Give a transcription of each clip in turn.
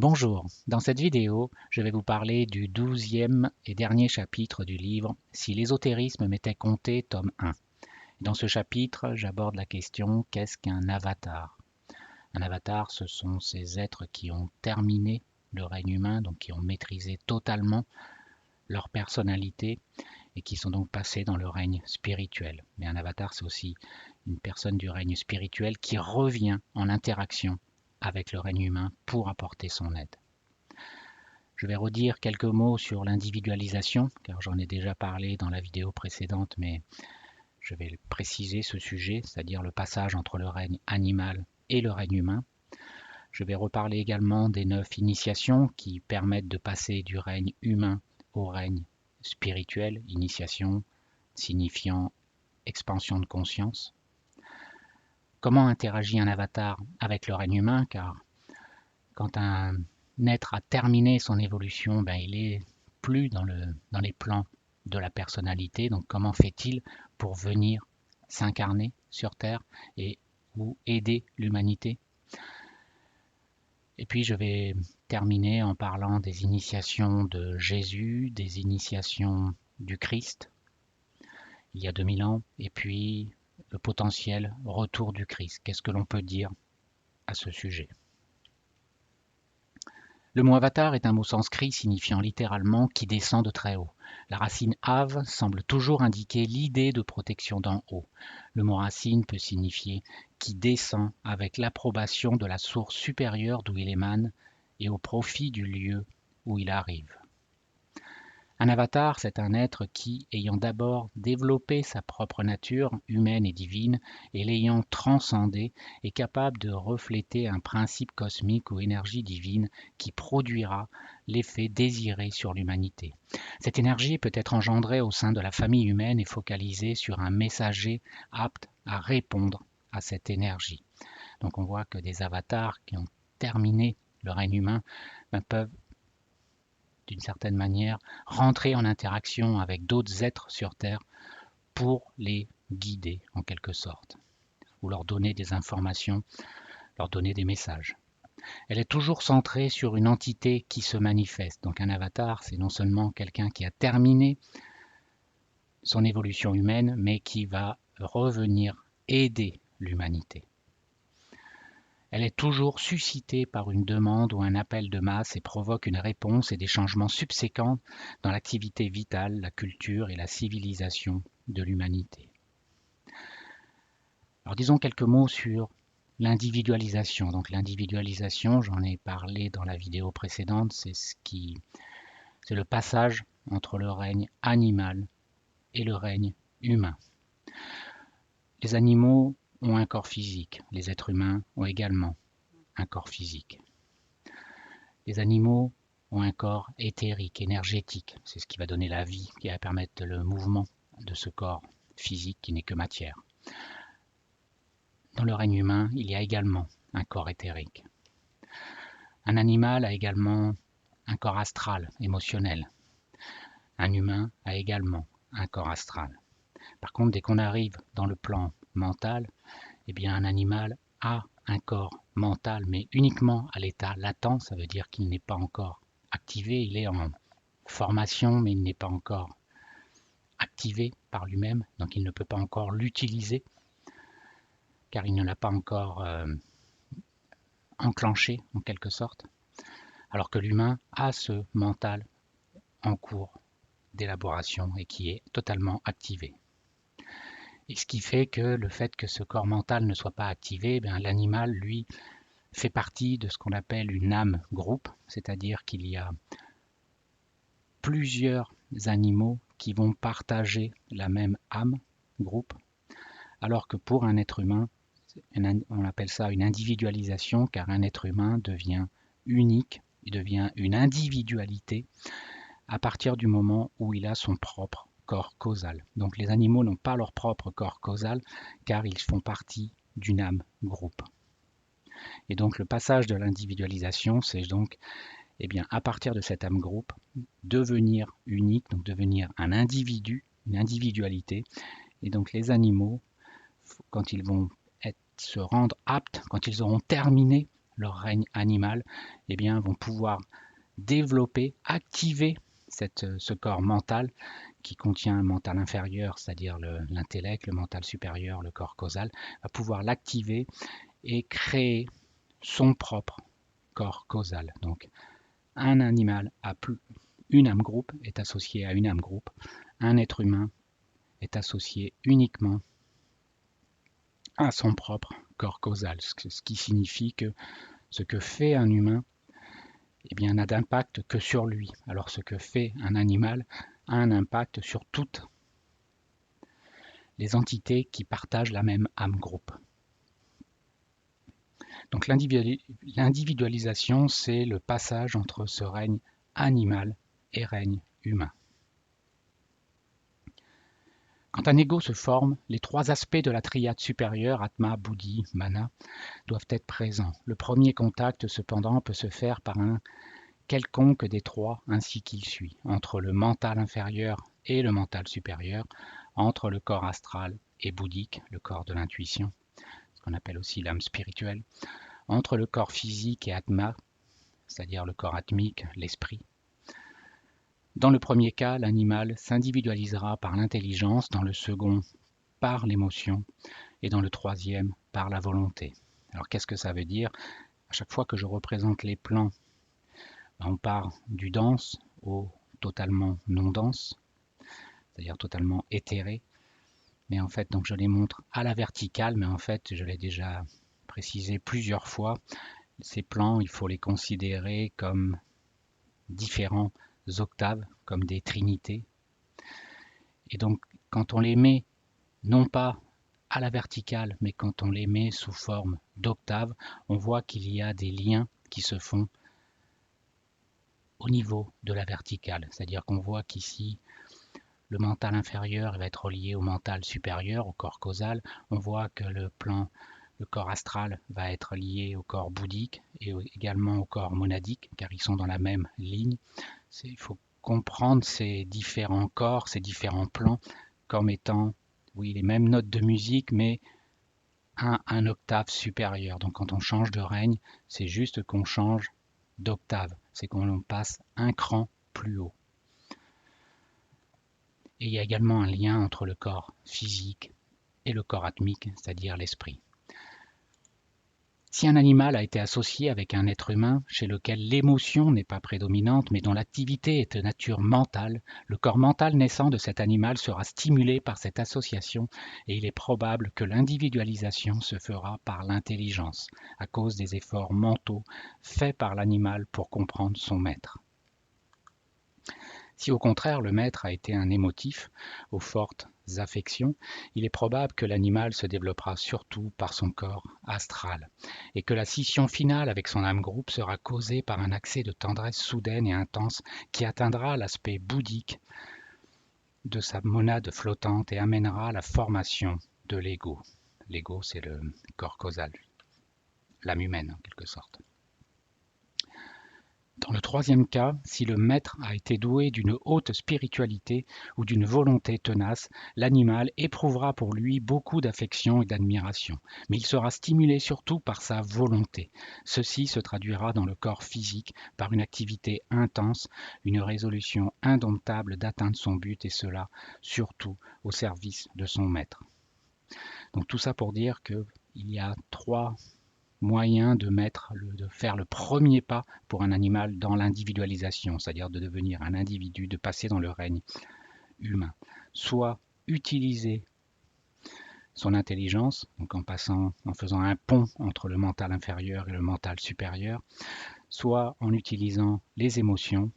Bonjour, dans cette vidéo, je vais vous parler du 12e et dernier chapitre du livre Si l'ésotérisme m'était compté, tome 1. Dans ce chapitre, j'aborde la question qu'est-ce qu'un avatar? Un avatar, ce sont ces êtres qui ont terminé le règne humain, donc qui ont maîtrisé totalement leur personnalité et qui sont donc passés dans le règne spirituel. Mais un avatar, c'est aussi une personne du règne spirituel qui revient en interaction avec le règne humain pour apporter son aide. Je vais redire quelques mots sur l'individualisation, car j'en ai déjà parlé dans la vidéo précédente, mais je vais préciser ce sujet, c'est-à-dire le passage entre le règne animal et le règne humain. Je vais reparler également des 9 initiations qui permettent de passer du règne humain au règne spirituel, initiation signifiant expansion de conscience. Comment interagit un avatar avec le règne humain, car quand un être a terminé son évolution, il est plus dans les plans de la personnalité. Donc comment fait-il pour venir s'incarner sur Terre et ou aider l'humanité? Et puis je vais terminer en parlant des initiations de Jésus, des initiations du Christ, il y a 2000 ans, et puis le potentiel retour du Christ. Qu'est-ce que l'on peut dire à ce sujet? Le mot avatar est un mot sanskrit signifiant littéralement qui descend de très haut. La racine av semble toujours indiquer l'idée de protection d'en haut. Le mot racine peut signifier qui descend avec l'approbation de la source supérieure d'où il émane et au profit du lieu où il arrive. Un avatar, c'est un être qui, ayant d'abord développé sa propre nature humaine et divine, et l'ayant transcendée, est capable de refléter un principe cosmique ou énergie divine qui produira l'effet désiré sur l'humanité. Cette énergie peut être engendrée au sein de la famille humaine et focalisée sur un messager apte à répondre à cette énergie. Donc on voit que des avatars qui ont terminé le règne humain peuvent d'une certaine manière, rentrer en interaction avec d'autres êtres sur Terre pour les guider en quelque sorte, ou leur donner des informations, leur donner des messages. Elle est toujours centrée sur une entité qui se manifeste. Donc un avatar, c'est non seulement quelqu'un qui a terminé son évolution humaine, mais qui va revenir aider l'humanité. Elle est toujours suscitée par une demande ou un appel de masse et provoque une réponse et des changements subséquents dans l'activité vitale, la culture et la civilisation de l'humanité. Alors disons quelques mots sur l'individualisation. Donc l'individualisation, j'en ai parlé dans la vidéo précédente, c'est le passage entre le règne animal et le règne humain. Les animaux ont un corps physique, les êtres humains ont également un corps physique. Les animaux ont un corps éthérique, énergétique. C'est ce qui va donner la vie, qui va permettre le mouvement de ce corps physique qui n'est que matière. Dans le règne humain, il y a également un corps éthérique. Un animal a également un corps astral, émotionnel. Un humain a également un corps astral. Par contre, dès qu'on arrive dans le plan mental, eh bien, un animal a un corps mental, mais uniquement à l'état latent. Ça veut dire qu'il n'est pas encore activé, il est en formation, mais il n'est pas encore activé par lui-même, donc il ne peut pas encore l'utiliser, car il ne l'a pas encore enclenché en quelque sorte, alors que l'humain a ce mental en cours d'élaboration et qui est totalement activé. Et ce qui fait que le fait que ce corps mental ne soit pas activé, l'animal, lui, fait partie de ce qu'on appelle une âme groupe, c'est-à-dire qu'il y a plusieurs animaux qui vont partager la même âme groupe, alors que pour un être humain, on appelle ça une individualisation, car un être humain devient unique, il devient une individualité à partir du moment où il a son propre corps causal. Donc les animaux n'ont pas leur propre corps causal, car ils font partie d'une âme groupe. Et donc le passage de l'individualisation, c'est donc à partir de cette âme groupe, devenir unique, donc devenir un individu, une individualité. Et donc les animaux, quand ils vont se rendre aptes, quand ils auront terminé leur règne animal, eh bien, vont pouvoir développer, activer ce corps mental qui contient un mental inférieur, c'est-à-dire l'intellect, le mental supérieur, le corps causal, va pouvoir l'activer et créer son propre corps causal. Donc, un animal a plus, une âme groupe est associée à une âme groupe, un être humain est associé uniquement à son propre corps causal, ce qui signifie que ce que fait un humain eh bien, n'a d'impact que sur lui, alors ce que fait un animal a un impact sur toutes les entités qui partagent la même âme groupe. Donc l'individualisation, c'est le passage entre ce règne animal et règne humain. Quand un ego se forme, les trois aspects de la triade supérieure, Atma, Buddhi, Mana, doivent être présents. Le premier contact, cependant, peut se faire par un quelconque des trois ainsi qu'il suit, entre le mental inférieur et le mental supérieur, entre le corps astral et bouddhique, le corps de l'intuition, ce qu'on appelle aussi l'âme spirituelle, entre le corps physique et Atma, c'est-à-dire le corps atmique, l'esprit. Dans le premier cas, l'animal s'individualisera par l'intelligence, dans le second, par l'émotion, et dans le troisième, par la volonté. Alors qu'est-ce que ça veut dire? À chaque fois que je représente les plans, on part du dense au totalement non dense, c'est-à-dire totalement éthéré. Mais en fait, donc je les montre à la verticale, mais en fait, je l'ai déjà précisé plusieurs fois, ces plans, il faut les considérer comme différents octaves, comme des trinités. Et donc, quand on les met, non pas à la verticale, mais quand on les met sous forme d'octaves, on voit qu'il y a des liens qui se font au niveau de la verticale. C'est-à-dire qu'on voit qu'ici, le mental inférieur va être relié au mental supérieur, au corps causal. On voit que le corps astral va être lié au corps bouddhique et également au corps monadique, car ils sont dans la même ligne. Il faut comprendre ces différents corps, ces différents plans, comme étant, oui, les mêmes notes de musique, mais un octave supérieur. Donc quand on change de règne, c'est juste qu'on change d'octave, c'est qu'on passe un cran plus haut. Et il y a également un lien entre le corps physique et le corps atmique, c'est-à-dire l'esprit. Si un animal a été associé avec un être humain chez lequel l'émotion n'est pas prédominante mais dont l'activité est de nature mentale, le corps mental naissant de cet animal sera stimulé par cette association et il est probable que l'individualisation se fera par l'intelligence, à cause des efforts mentaux faits par l'animal pour comprendre son maître. Si au contraire le maître a été un émotif, aux fortes affections, il est probable que l'animal se développera surtout par son corps astral, et que la scission finale avec son âme groupe sera causée par un accès de tendresse soudaine et intense qui atteindra l'aspect bouddhique de sa monade flottante et amènera à la formation de l'ego. L'ego, c'est le corps causal, l'âme humaine en quelque sorte. Dans le troisième cas, si le maître a été doué d'une haute spiritualité ou d'une volonté tenace, l'animal éprouvera pour lui beaucoup d'affection et d'admiration, mais il sera stimulé surtout par sa volonté. Ceci se traduira dans le corps physique par une activité intense, une résolution indomptable d'atteindre son but et cela surtout au service de son maître. Donc tout ça pour dire qu'il y a trois moyen de faire le premier pas pour un animal dans l'individualisation, c'est-à-dire de devenir un individu, de passer dans le règne humain. Soit utiliser son intelligence, donc en faisant un pont entre le mental inférieur et le mental supérieur, soit en utilisant les émotions,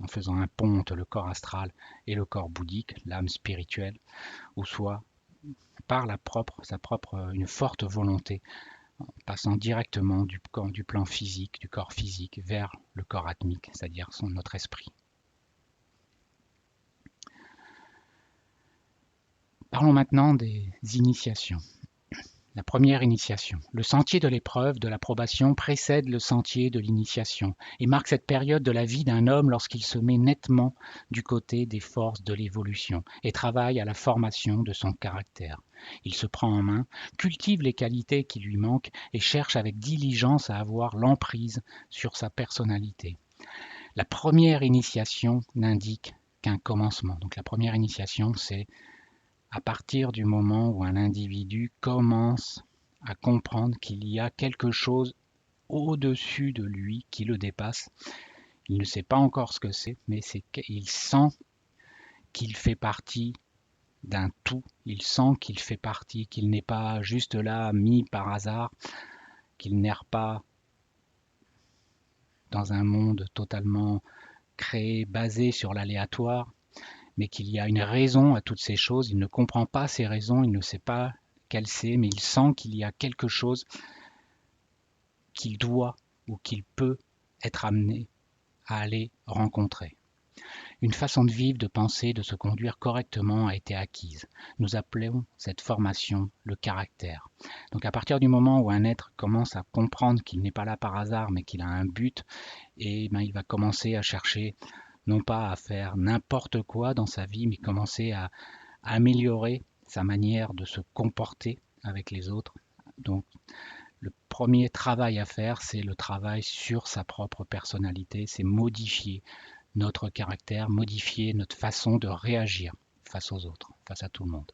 en faisant un pont entre le corps astral et le corps bouddhique, l'âme spirituelle, ou soit par une forte volonté, passant directement du plan physique, du corps physique, vers le corps atmique, c'est-à-dire notre esprit. Parlons maintenant des initiations. La première initiation. Le sentier de l'épreuve, de l'approbation, précède le sentier de l'initiation et marque cette période de la vie d'un homme lorsqu'il se met nettement du côté des forces de l'évolution et travaille à la formation de son caractère. Il se prend en main, cultive les qualités qui lui manquent et cherche avec diligence à avoir l'emprise sur sa personnalité. La première initiation n'indique qu'un commencement. Donc la première initiation, c'est à partir du moment où un individu commence à comprendre qu'il y a quelque chose au-dessus de lui qui le dépasse. Il ne sait pas encore ce que c'est, mais c'est qu'il sent qu'il fait partie d'un tout. Il sent qu'il fait partie, qu'il n'est pas juste là mis par hasard, qu'il n'erre pas dans un monde totalement créé, basé sur l'aléatoire, mais qu'il y a une raison à toutes ces choses. Il ne comprend pas ces raisons, il ne sait pas quelle c'est, mais il sent qu'il y a quelque chose qu'il doit ou qu'il peut être amené à aller rencontrer. Une façon de vivre, de penser, de se conduire correctement a été acquise. Nous appelons cette formation le caractère. Donc à partir du moment où un être commence à comprendre qu'il n'est pas là par hasard, mais qu'il a un but, et il va commencer à chercher non pas à faire n'importe quoi dans sa vie, mais commencer à améliorer sa manière de se comporter avec les autres. Donc le premier travail à faire, c'est le travail sur sa propre personnalité, c'est modifier notre caractère, modifier notre façon de réagir face aux autres, face à tout le monde.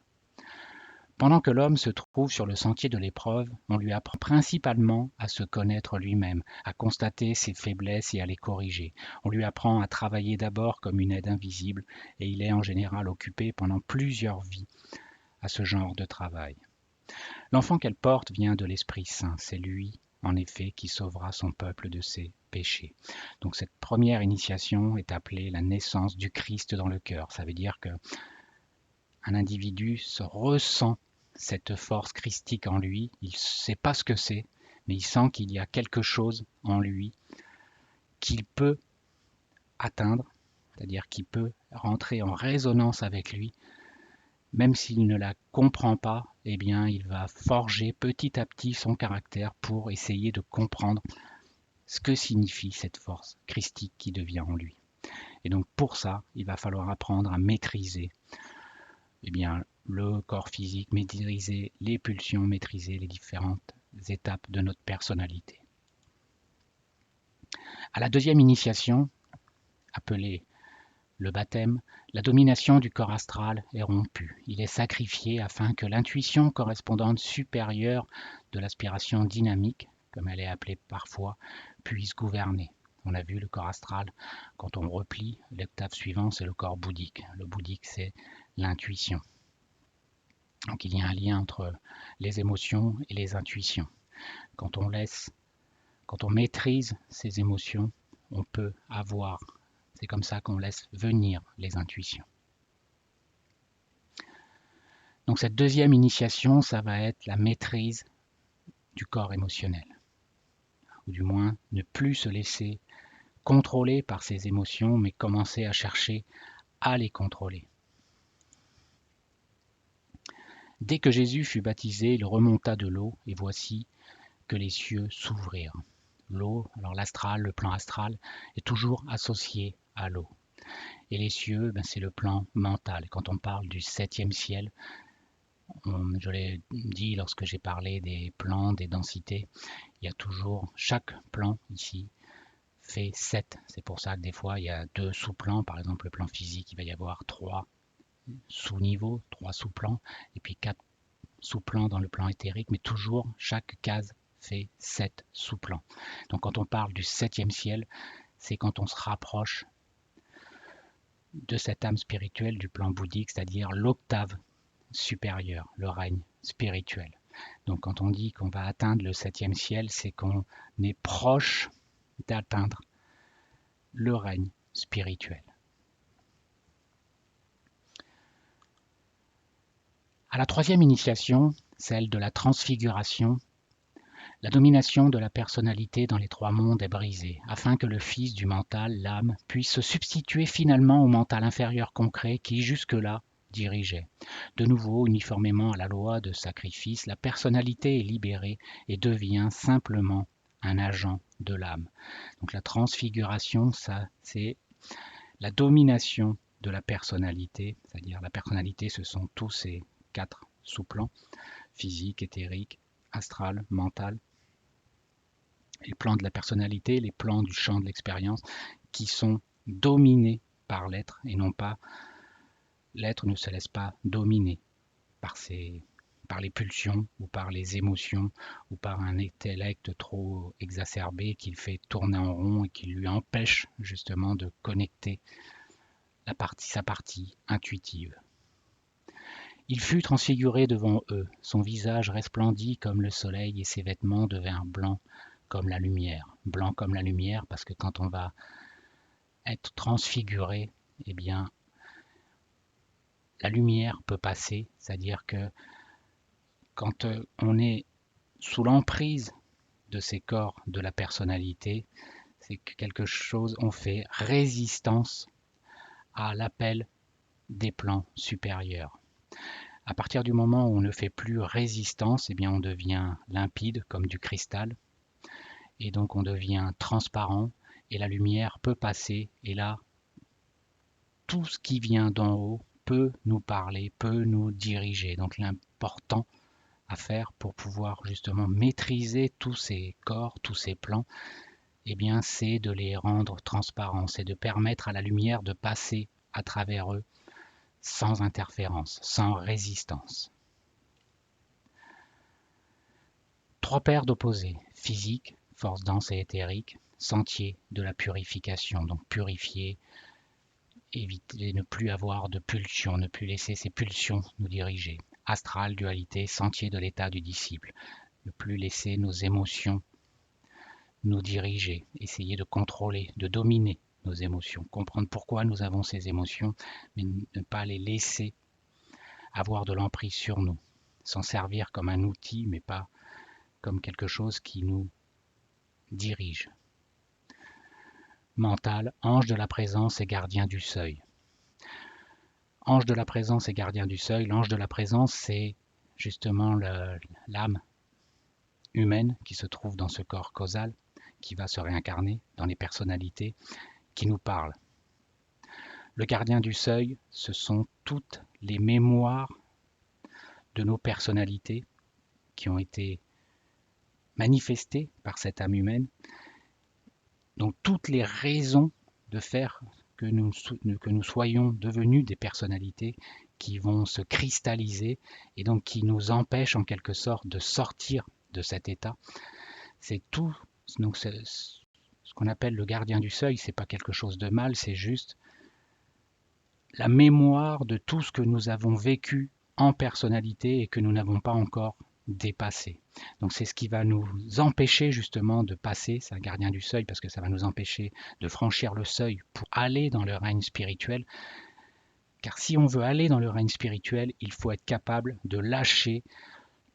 Pendant que l'homme se trouve sur le sentier de l'épreuve, on lui apprend principalement à se connaître lui-même, à constater ses faiblesses et à les corriger. On lui apprend à travailler d'abord comme une aide invisible, et il est en général occupé pendant plusieurs vies à ce genre de travail. L'enfant qu'elle porte vient de l'Esprit Saint, c'est lui, en effet, qui sauvera son peuple de ses péchés. Donc cette première initiation est appelée la naissance du Christ dans le cœur. Ça veut dire que un individu se ressent cette force christique en lui, il ne sait pas ce que c'est, mais il sent qu'il y a quelque chose en lui qu'il peut atteindre, c'est-à-dire qu'il peut rentrer en résonance avec lui. Même s'il ne la comprend pas, eh bien, il va forger petit à petit son caractère pour essayer de comprendre ce que signifie cette force christique qui devient en lui. Et donc pour ça, il va falloir apprendre à maîtriser le corps physique, maîtriser les pulsions, maîtriser les différentes étapes de notre personnalité. À la deuxième initiation, appelée le baptême, la domination du corps astral est rompue. Il est sacrifié afin que l'intuition correspondante supérieure de l'aspiration dynamique, comme elle est appelée parfois, puisse gouverner. On a vu le corps astral, quand on replie, l'étape suivante, c'est le corps bouddhique. Le bouddhique, c'est l'intuition. Donc il y a un lien entre les émotions et les intuitions. Quand on maîtrise ces émotions, on peut avoir, c'est comme ça qu'on laisse venir les intuitions. Donc cette deuxième initiation, ça va être la maîtrise du corps émotionnel. Ou du moins, ne plus se laisser contrôler par ses émotions, mais commencer à chercher à les contrôler. Dès que Jésus fut baptisé, il remonta de l'eau, et voici que les cieux s'ouvrirent. L'eau, alors l'astral, le plan astral, est toujours associé à l'eau. Et les cieux, c'est le plan mental. Quand on parle du 7e ciel, je l'ai dit lorsque j'ai parlé des plans, des densités, il y a toujours, chaque plan ici fait 7. C'est pour ça que des fois, il y a 2 sous-plans. Par exemple, le plan physique, il va y avoir 3 sous-niveaux, 3 sous-plans, et puis 4 sous-plans dans le plan éthérique, mais toujours, chaque case fait 7 sous-plans. Donc quand on parle du 7e ciel, c'est quand on se rapproche de cette âme spirituelle du plan bouddhique, c'est-à-dire l'octave supérieure, le règne spirituel. Donc quand on dit qu'on va atteindre le 7e ciel, c'est qu'on est proche d'atteindre le règne spirituel. À la 3e initiation, celle de la transfiguration, la domination de la personnalité dans les 3 mondes est brisée, afin que le fils du mental, l'âme, puisse se substituer finalement au mental inférieur concret qui jusque-là dirigeait. De nouveau, uniformément à la loi de sacrifice, la personnalité est libérée et devient simplement un agent de l'âme. Donc la transfiguration, ça, c'est la domination de la personnalité, c'est-à-dire la personnalité, ce sont tous ces 4 sous-plans, physique, éthérique, astral, mental, les plans de la personnalité, les plans du champ de l'expérience, qui sont dominés par l'être et non pas l'être ne se laisse pas dominer par les pulsions ou par les émotions ou par un intellect trop exacerbé qui le fait tourner en rond et qui lui empêche justement de connecter sa partie intuitive. Il fut transfiguré devant eux, son visage resplendit comme le soleil et ses vêtements devinrent blancs comme la lumière. Blanc comme la lumière parce que quand on va être transfiguré, eh bien, la lumière peut passer, c'est-à-dire que quand on est sous l'emprise de ces corps de la personnalité, c'est que quelque chose, on fait résistance à l'appel des plans supérieurs. À partir du moment où on ne fait plus résistance, eh bien on devient limpide comme du cristal, et donc on devient transparent, et la lumière peut passer, et là, tout ce qui vient d'en haut peut nous parler, peut nous diriger. Donc l'important à faire pour pouvoir justement maîtriser tous ces corps, tous ces plans, eh bien c'est de les rendre transparents, c'est de permettre à la lumière de passer à travers eux sans interférence, sans résistance. Trois paires d'opposés, physique, force dense et éthérique, sentier de la purification, donc purifier, éviter, ne plus avoir de pulsions, ne plus laisser ces pulsions nous diriger. Astral, dualité, sentier de l'état du disciple, ne plus laisser nos émotions nous diriger, essayer de contrôler, de dominer nos émotions, comprendre pourquoi nous avons ces émotions, mais ne pas les laisser avoir de l'emprise sur nous, s'en servir comme un outil, mais pas comme quelque chose qui nous dirige. Mental, ange de la présence et gardien du seuil. Ange de la présence et gardien du seuil, l'ange de la présence, c'est justement l'âme humaine qui se trouve dans ce corps causal, qui va se réincarner dans les personnalités, qui nous parle. Le gardien du seuil, ce sont toutes les mémoires de nos personnalités qui ont été manifestées par cette âme humaine. Donc toutes les raisons de faire que nous soyons devenus des personnalités qui vont se cristalliser et donc qui nous empêchent en quelque sorte de sortir de cet état. C'est tout. Donc ce qu'on appelle le gardien du seuil, c'est pas quelque chose de mal, c'est juste la mémoire de tout ce que nous avons vécu en personnalité et que nous n'avons pas encore dépassé. Donc c'est ce qui va nous empêcher justement de passer, c'est un gardien du seuil parce que ça va nous empêcher de franchir le seuil pour aller dans le règne spirituel. Car si on veut aller dans le règne spirituel, il faut être capable de lâcher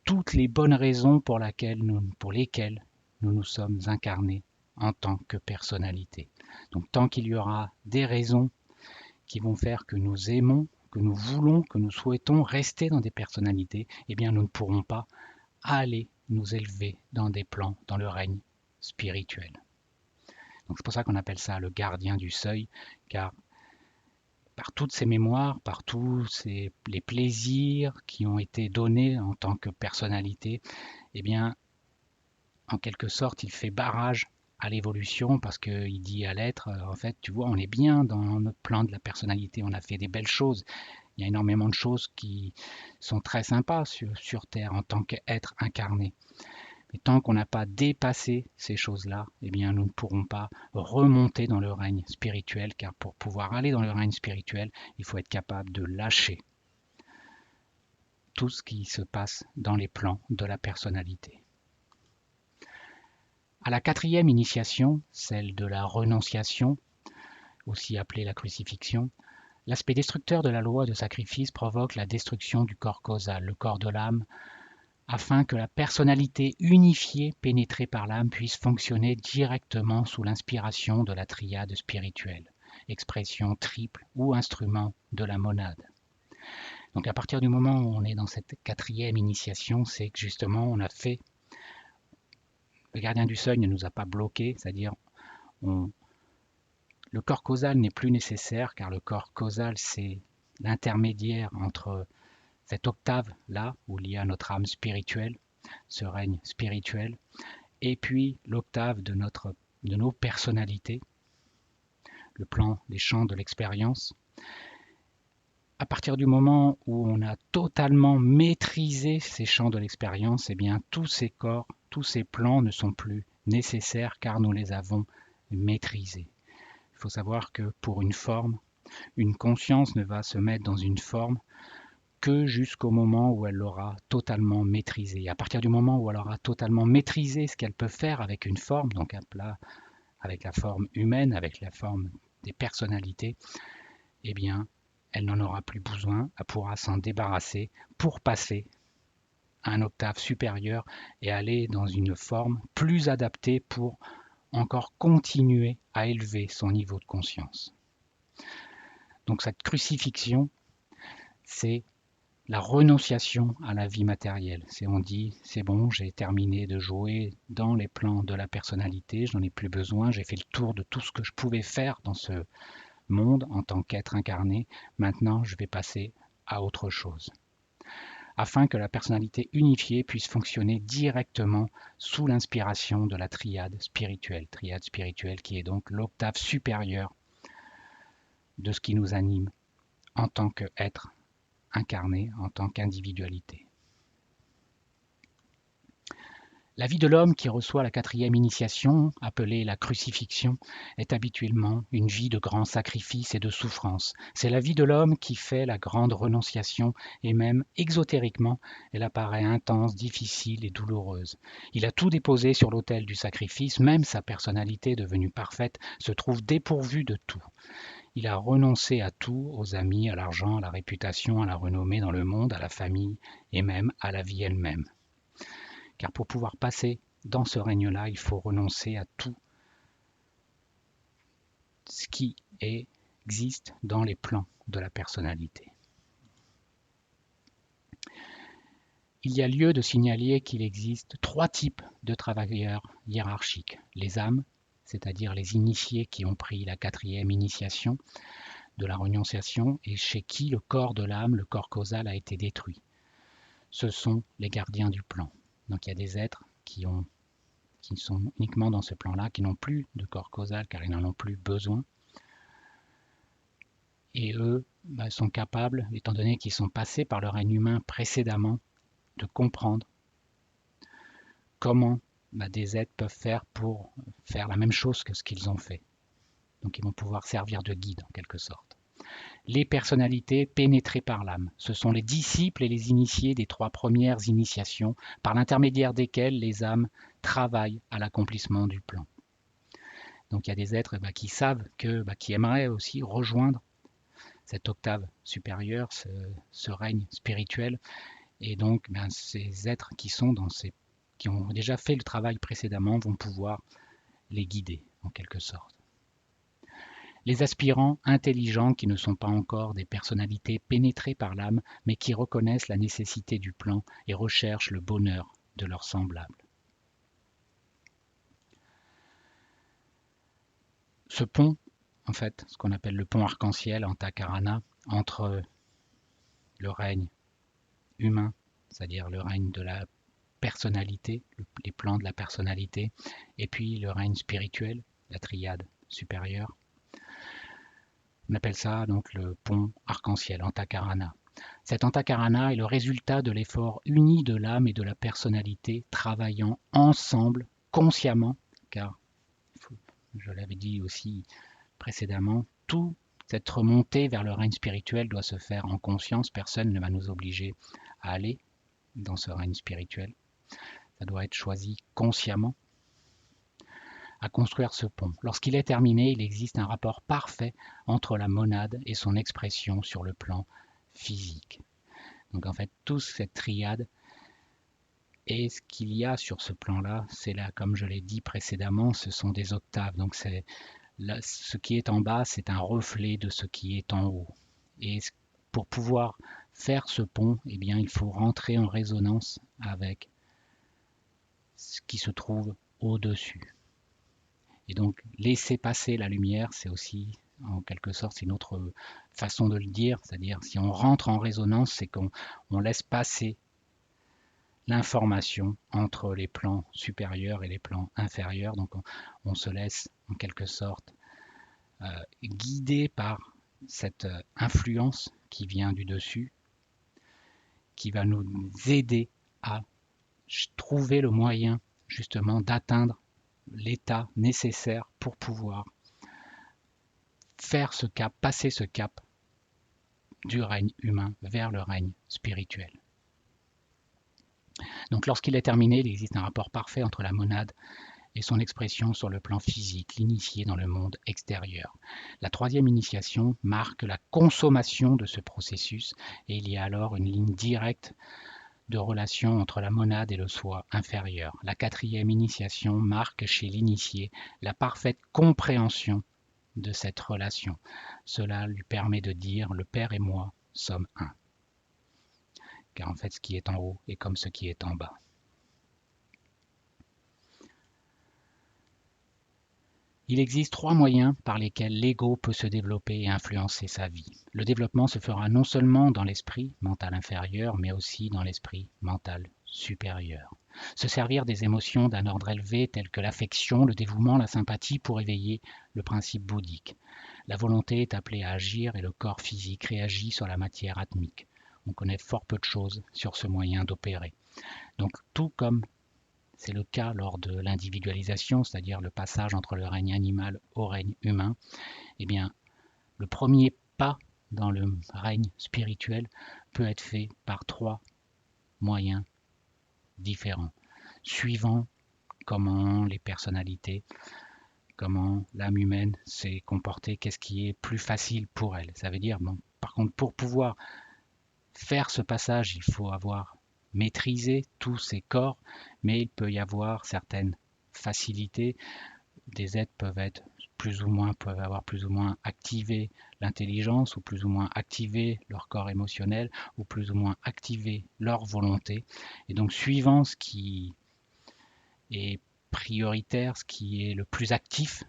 toutes les bonnes raisons pour lesquelles nous nous sommes incarnés en tant que personnalité. Donc tant qu'il y aura des raisons qui vont faire que nous aimons, que nous voulons, que nous souhaitons rester dans des personnalités, eh bien nous ne pourrons pas aller nous élever dans des plans, dans le règne spirituel. Donc c'est pour ça qu'on appelle ça le gardien du seuil, car par toutes ces mémoires, par tous les plaisirs qui ont été donnés en tant que personnalité, eh bien, en quelque sorte, il fait barrage à l'évolution parce qu'il dit à l'être, en fait, tu vois, on est bien dans notre plan de la personnalité, on a fait des belles choses. Il y a énormément de choses qui sont très sympas sur Terre en tant qu'être incarné. Mais tant qu'on n'a pas dépassé ces choses-là, eh bien, nous ne pourrons pas remonter dans le règne spirituel, car pour pouvoir aller dans le règne spirituel, il faut être capable de lâcher tout ce qui se passe dans les plans de la personnalité. À la quatrième initiation, celle de la renonciation, aussi appelée la crucifixion, l'aspect destructeur de la loi de sacrifice provoque la destruction du corps causal, le corps de l'âme, afin que la personnalité unifiée pénétrée par l'âme puisse fonctionner directement sous l'inspiration de la triade spirituelle, expression triple ou instrument de la monade. Donc à partir du moment où on est dans cette quatrième initiation, c'est que justement on a fait, le gardien du seuil ne nous a pas bloqués, c'est-à-dire le corps causal n'est plus nécessaire car le corps causal c'est l'intermédiaire entre cette octave-là, où il y a notre âme spirituelle, ce règne spirituel, et puis l'octave de nos personnalités, le plan des champs de l'expérience. À partir du moment où on a totalement maîtrisé ces champs de l'expérience, eh bien tous ces corps, tous ces plans ne sont plus nécessaires car nous les avons maîtrisés. Il faut savoir que pour une forme, une conscience ne va se mettre dans une forme que jusqu'au moment où elle l'aura totalement maîtrisée. À partir du moment où elle aura totalement maîtrisé ce qu'elle peut faire avec une forme, donc avec la forme humaine, avec la forme des personnalités, eh bien, elle n'en aura plus besoin, elle pourra s'en débarrasser pour passer à un octave supérieur et aller dans une forme plus adaptée pour encore continuer à élever son niveau de conscience. Donc cette crucifixion, c'est la renonciation à la vie matérielle. On dit, c'est bon, j'ai terminé de jouer dans les plans de la personnalité, je n'en ai plus besoin, j'ai fait le tour de tout ce que je pouvais faire dans ce monde en tant qu'être incarné, maintenant je vais passer à autre chose. Afin que la personnalité unifiée puisse fonctionner directement sous l'inspiration de la triade spirituelle qui est donc l'octave supérieure de ce qui nous anime en tant qu'être incarné, en tant qu'individualité. La vie de l'homme qui reçoit la 4e initiation, appelée la crucifixion, est habituellement une vie de grand sacrifice et de souffrance. C'est la vie de l'homme qui fait la grande renonciation et même exotériquement, elle apparaît intense, difficile et douloureuse. Il a tout déposé sur l'autel du sacrifice, même sa personnalité devenue parfaite se trouve dépourvue de tout. Il a renoncé à tout, aux amis, à l'argent, à la réputation, à la renommée dans le monde, à la famille et même à la vie elle-même. Car pour pouvoir passer dans ce règne-là, il faut renoncer à tout ce qui existe dans les plans de la personnalité. Il y a lieu de signaler qu'il existe 3 types de travailleurs hiérarchiques. Les âmes, c'est-à-dire les initiés qui ont pris la 4e initiation de la renonciation et chez qui le corps de l'âme, le corps causal, a été détruit. Ce sont les gardiens du plan. Donc il y a des êtres qui sont uniquement dans ce plan-là, qui n'ont plus de corps causal car ils n'en ont plus besoin. Et eux sont capables, étant donné qu'ils sont passés par le règne humain précédemment, de comprendre comment des êtres peuvent faire pour faire la même chose que ce qu'ils ont fait. Donc ils vont pouvoir servir de guide en quelque sorte. Les personnalités pénétrées par l'âme, ce sont les disciples et les initiés des 3 premières initiations, par l'intermédiaire desquelles les âmes travaillent à l'accomplissement du plan. Donc il y a des êtres qui savent qui aimeraient aussi rejoindre cette octave supérieure, ce règne spirituel, et donc ces êtres qui ont déjà fait le travail précédemment vont pouvoir les guider en quelque sorte. Les aspirants intelligents qui ne sont pas encore des personnalités pénétrées par l'âme, mais qui reconnaissent la nécessité du plan et recherchent le bonheur de leurs semblables. Ce pont, en fait, ce qu'on appelle le pont arc-en-ciel, Antakarana, entre le règne humain, c'est-à-dire le règne de la personnalité, les plans de la personnalité, et puis le règne spirituel, la triade supérieure. On appelle ça donc le pont arc-en-ciel, Antakarana. Cet Antakarana est le résultat de l'effort uni de l'âme et de la personnalité travaillant ensemble, consciemment, car, je l'avais dit aussi précédemment, toute cette remontée vers le règne spirituel doit se faire en conscience. Personne ne va nous obliger à aller dans ce règne spirituel. Ça doit être choisi consciemment à construire ce pont. Lorsqu'il est terminé, il existe un rapport parfait entre la monade et son expression sur le plan physique. Donc en fait, toute cette triade et ce qu'il y a sur ce plan-là, c'est là, comme je l'ai dit précédemment, ce sont des octaves. Donc ce qui est en bas, c'est un reflet de ce qui est en haut. Et pour pouvoir faire ce pont, eh bien, il faut rentrer en résonance avec ce qui se trouve au-dessus. Et donc, laisser passer la lumière, c'est aussi En quelque sorte, c'est une autre façon de le dire, c'est-à-dire si on rentre en résonance, c'est qu'on laisse passer l'information entre les plans supérieurs et les plans inférieurs. Donc on se laisse en quelque sorte guider par cette influence qui vient du dessus, qui va nous aider à trouver le moyen justement d'atteindre l'état nécessaire pour pouvoir faire ce cap, passer ce cap du règne humain vers le règne spirituel. Donc lorsqu'il est terminé, il existe un rapport parfait entre la monade et son expression sur le plan physique, l'initié dans le monde extérieur. La troisième initiation marque la consommation de ce processus et il y a alors une ligne directe de relation entre la monade et le soi inférieur. La quatrième initiation marque chez l'initié la parfaite compréhension de cette relation. Cela lui permet de dire « le Père et moi sommes un ». Car en fait, ce qui est en haut est comme ce qui est en bas. Il existe 3 moyens par lesquels l'ego peut se développer et influencer sa vie. Le développement se fera non seulement dans l'esprit mental inférieur, mais aussi dans l'esprit mental supérieur. Se servir des émotions d'un ordre élevé telles que l'affection, le dévouement, la sympathie pour éveiller le principe bouddhique. La volonté est appelée à agir et le corps physique réagit sur la matière atmique. On connaît fort peu de choses sur ce moyen d'opérer. Donc tout comme c'est le cas lors de l'individualisation, c'est-à-dire le passage entre le règne animal au règne humain, eh bien, le premier pas dans le règne spirituel peut être fait par 3 moyens différents, suivant comment les personnalités, comment l'âme humaine s'est comportée, qu'est-ce qui est plus facile pour elle. Ça veut dire, bon, par contre, pour pouvoir faire ce passage, il faut avoir maîtrisé tous ces corps, mais il peut y avoir certaines facilités. Des êtres peuvent avoir plus ou moins activé l'intelligence, ou plus ou moins activé leur corps émotionnel, ou plus ou moins activé leur volonté. Et donc, suivant ce qui est prioritaire, ce qui est le plus actif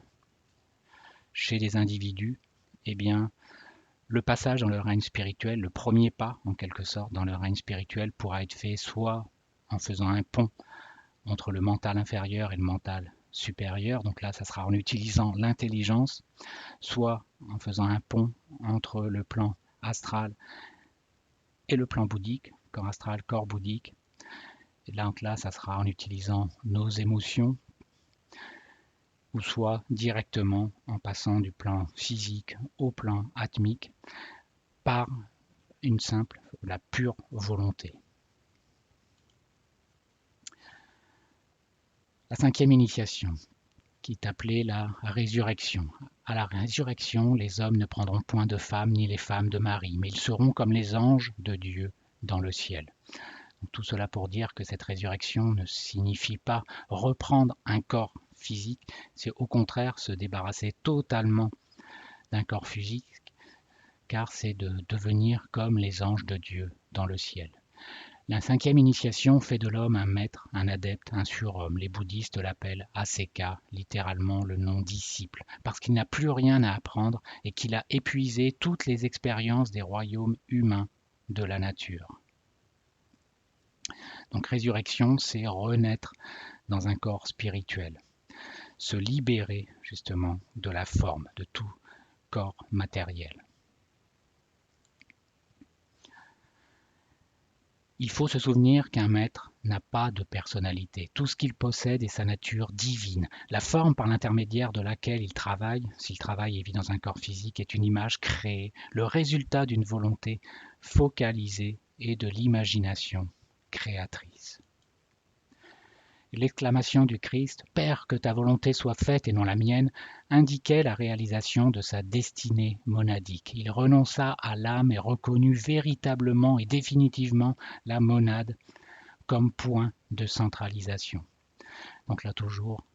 chez les individus, eh bien, le passage dans le règne spirituel, le premier pas en quelque sorte dans le règne spirituel pourra être fait soit en faisant un pont entre le mental inférieur et le mental supérieur, donc là ça sera en utilisant l'intelligence, soit en faisant un pont entre le plan astral et le plan bouddhique, corps astral, corps bouddhique, et donc là ça sera en utilisant nos émotions, ou soit directement en passant du plan physique au plan atmique par la pure volonté. La 5e initiation, qui est appelée la résurrection. À la résurrection, les hommes ne prendront point de femme ni les femmes de mari, mais ils seront comme les anges de Dieu dans le ciel. Donc, tout cela pour dire que cette résurrection ne signifie pas reprendre un corps physique, c'est au contraire se débarrasser totalement d'un corps physique, car c'est de devenir comme les anges de Dieu dans le ciel. La 5e initiation fait de l'homme un maître, un adepte, un surhomme. Les bouddhistes l'appellent Aseka, littéralement le nom disciple, parce qu'il n'a plus rien à apprendre et qu'il a épuisé toutes les expériences des royaumes humains de la nature. Donc résurrection, c'est renaître dans un corps spirituel, se libérer justement de la forme, de tout corps matériel. Il faut se souvenir qu'un maître n'a pas de personnalité. Tout ce qu'il possède est sa nature divine. La forme par l'intermédiaire de laquelle il travaille, s'il travaille et vit dans un corps physique, est une image créée, le résultat d'une volonté focalisée et de l'imagination créatrice. L'exclamation du Christ « Père, que ta volonté soit faite et non la mienne » indiquait la réalisation de sa destinée monadique. Il renonça à l'âme et reconnut véritablement et définitivement la monade comme point de centralisation. Donc là toujours,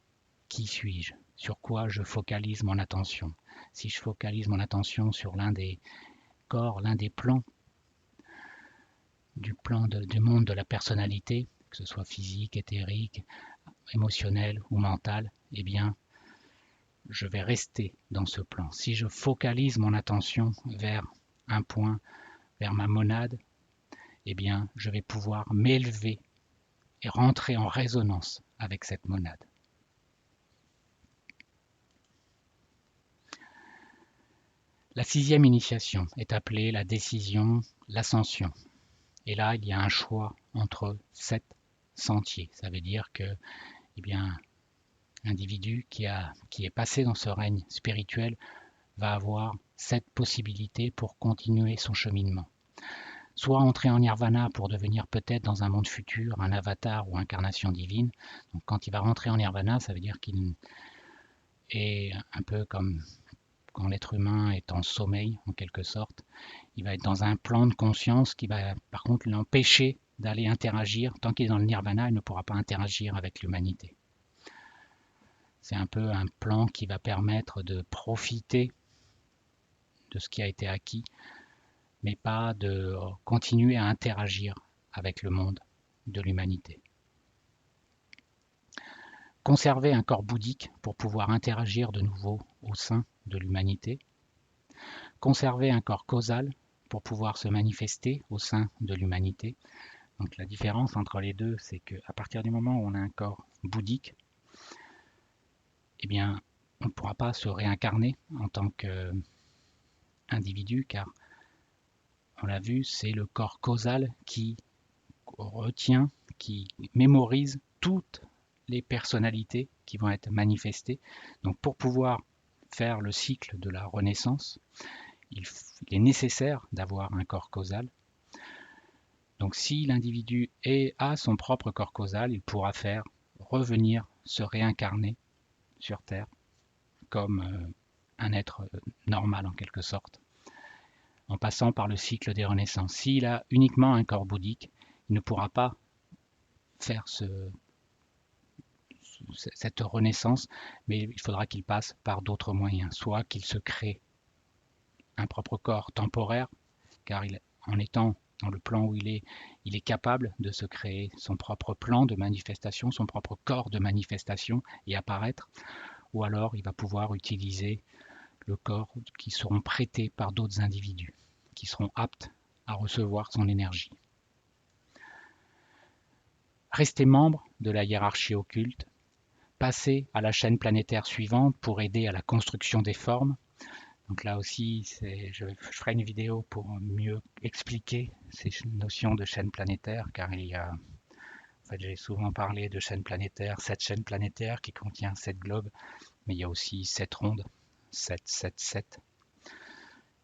qui suis-je? Sur quoi je focalise mon attention? Si je focalise mon attention sur l'un des corps, l'un des plans du monde de la personnalité, que ce soit physique, éthérique, émotionnel ou mental, eh bien, je vais rester dans ce plan. Si je focalise mon attention vers un point, vers ma monade, eh bien, je vais pouvoir m'élever et rentrer en résonance avec cette monade. La 6e initiation est appelée la décision, l'ascension. Et là, il y a un choix entre 7 sentiers. Ça veut dire que, eh bien, l'individu qui est passé dans ce règne spirituel va avoir 7 possibilités pour continuer son cheminement. Soit entrer en nirvana pour devenir peut-être dans un monde futur un avatar ou incarnation divine. Donc quand il va rentrer en nirvana, ça veut dire qu'il est un peu comme quand l'être humain est en sommeil en quelque sorte. Il va être dans un plan de conscience qui va par contre l'empêcher d'aller interagir. Tant qu'il est dans le nirvana, il ne pourra pas interagir avec l'humanité. C'est un peu un plan qui va permettre de profiter de ce qui a été acquis, mais pas de continuer à interagir avec le monde de l'humanité. Conserver un corps bouddhique pour pouvoir interagir de nouveau au sein de l'humanité. Conserver un corps causal pour pouvoir se manifester au sein de l'humanité. Donc la différence entre les deux, c'est qu'à partir du moment où on a un corps bouddhique, eh bien, on ne pourra pas se réincarner en tant qu'individu, car on l'a vu, c'est le corps causal qui retient, qui mémorise toutes les personnalités qui vont être manifestées. Donc pour pouvoir faire le cycle de la renaissance, il est nécessaire d'avoir un corps causal. Donc si l'individu a son propre corps causal, il pourra faire revenir, se réincarner sur Terre comme un être normal en quelque sorte, en passant par le cycle des renaissances. S'il a uniquement un corps bouddhique, il ne pourra pas faire cette renaissance, mais il faudra qu'il passe par d'autres moyens, soit qu'il se crée un propre corps temporaire, car en étant dans le plan où il est capable de se créer son propre plan de manifestation, son propre corps de manifestation et apparaître, ou alors il va pouvoir utiliser le corps qui seront prêtés par d'autres individus, qui seront aptes à recevoir son énergie. Rester membre de la hiérarchie occulte, passer à la chaîne planétaire suivante pour aider à la construction des formes. Donc là aussi, je ferai une vidéo pour mieux expliquer ces notions de chaîne planétaire, car en fait, j'ai souvent parlé de chaîne planétaire, 7 chaînes planétaires qui contient 7 globes, mais il y a aussi 7 rondes, 7, 7, 7.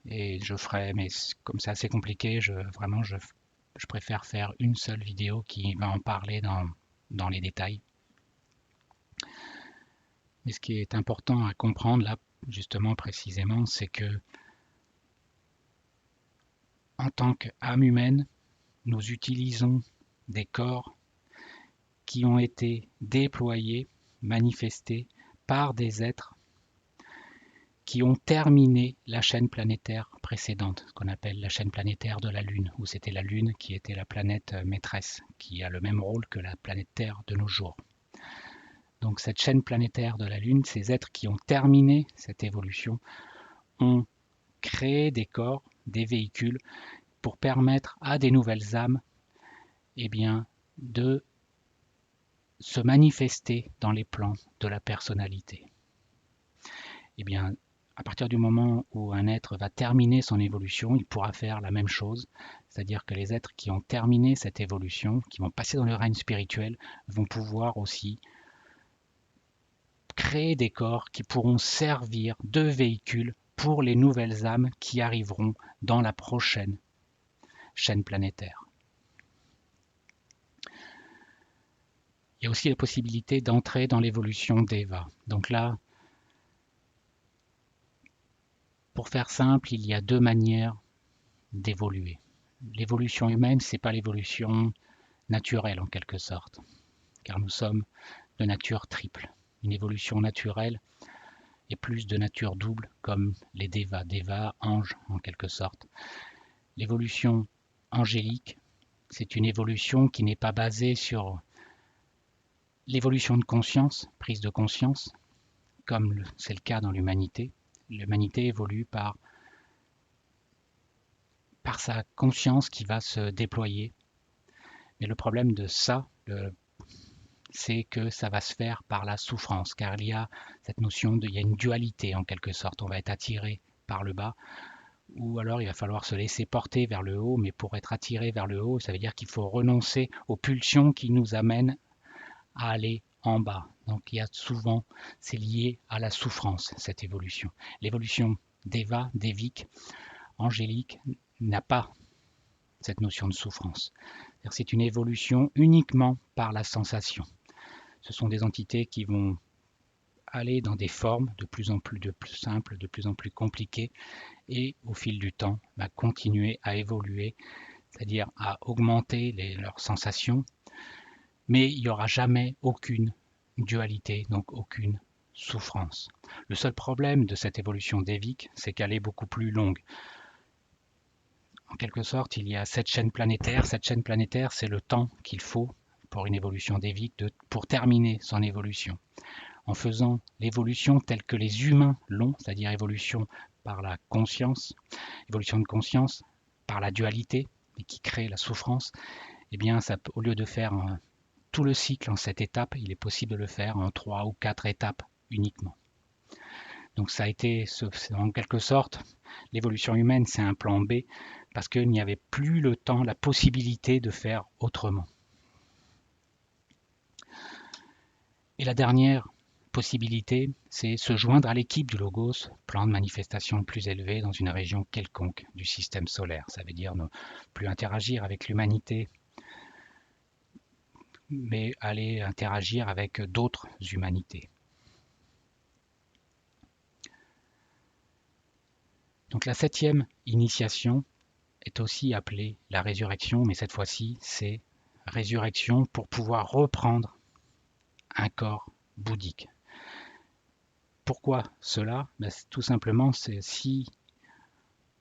Et je ferai, mais comme c'est assez compliqué, je préfère faire une seule vidéo qui va en parler dans les détails. Mais ce qui est important à comprendre là, justement, précisément, c'est que en tant qu'âme humaine, nous utilisons des corps qui ont été déployés, manifestés par des êtres qui ont terminé la chaîne planétaire précédente, ce qu'on appelle la chaîne planétaire de la Lune, où c'était la Lune qui était la planète maîtresse, qui a le même rôle que la planète Terre de nos jours. Donc cette chaîne planétaire de la Lune, ces êtres qui ont terminé cette évolution, ont créé des corps, des véhicules, pour permettre à des nouvelles âmes eh bien, de se manifester dans les plans de la personnalité. Eh bien, à partir du moment où un être va terminer son évolution, il pourra faire la même chose, c'est-à-dire que les êtres qui ont terminé cette évolution, qui vont passer dans le règne spirituel, vont pouvoir aussi créer des corps qui pourront servir de véhicules pour les nouvelles âmes qui arriveront dans la prochaine chaîne planétaire. Il y a aussi la possibilité d'entrer dans l'évolution d'Eva. Donc là, pour faire simple, il y a 2 manières d'évoluer. L'évolution humaine, ce n'est pas l'évolution naturelle en quelque sorte, car nous sommes de nature triple. Une évolution naturelle est plus de nature double, comme les Devas, Devas, anges en quelque sorte. L'évolution angélique, c'est une évolution qui n'est pas basée sur l'évolution de conscience, prise de conscience, comme c'est le cas dans l'humanité. L'humanité évolue par sa conscience qui va se déployer. Mais le problème de ça, c'est que ça va se faire par la souffrance, car il y a cette notion il y a une dualité en quelque sorte. On va être attiré par le bas, ou alors il va falloir se laisser porter vers le haut, mais pour être attiré vers le haut, ça veut dire qu'il faut renoncer aux pulsions qui nous amènent à aller en bas. Donc il y a souvent, c'est lié à la souffrance, cette évolution. L'évolution d'Eva, d'Evic, angélique, n'a pas cette notion de souffrance. C'est une évolution uniquement par la sensation. Ce sont des entités qui vont aller dans des formes de plus simples, de plus en plus compliquées, et au fil du temps, va continuer à évoluer, c'est-à-dire à augmenter leurs sensations, mais il n'y aura jamais aucune dualité, donc aucune souffrance. Le seul problème de cette évolution d'Evic, c'est qu'elle est beaucoup plus longue. En quelque sorte, il y a 7 chaînes planétaires. Cette chaîne planétaire, c'est le temps qu'il faut pour une évolution d'Evic pour terminer son évolution. En faisant l'évolution telle que les humains l'ont, c'est-à-dire évolution par la conscience, évolution de conscience par la dualité, et qui crée la souffrance, eh bien, ça, au lieu de faire tout le cycle en 7 étapes, il est possible de le faire en 3 ou 4 étapes uniquement. Donc ça a été, en quelque sorte, l'évolution humaine, c'est un plan B, parce qu'il n'y avait plus le temps, la possibilité de faire autrement. Et la dernière possibilité, c'est se joindre à l'équipe du Logos, plan de manifestation plus élevé dans une région quelconque du système solaire. Ça veut dire ne plus interagir avec l'humanité, mais aller interagir avec d'autres humanités. Donc la 7e initiation est aussi appelée la résurrection, mais cette fois-ci, c'est résurrection pour pouvoir reprendre un corps bouddhique. Pourquoi cela? Tout simplement, c'est si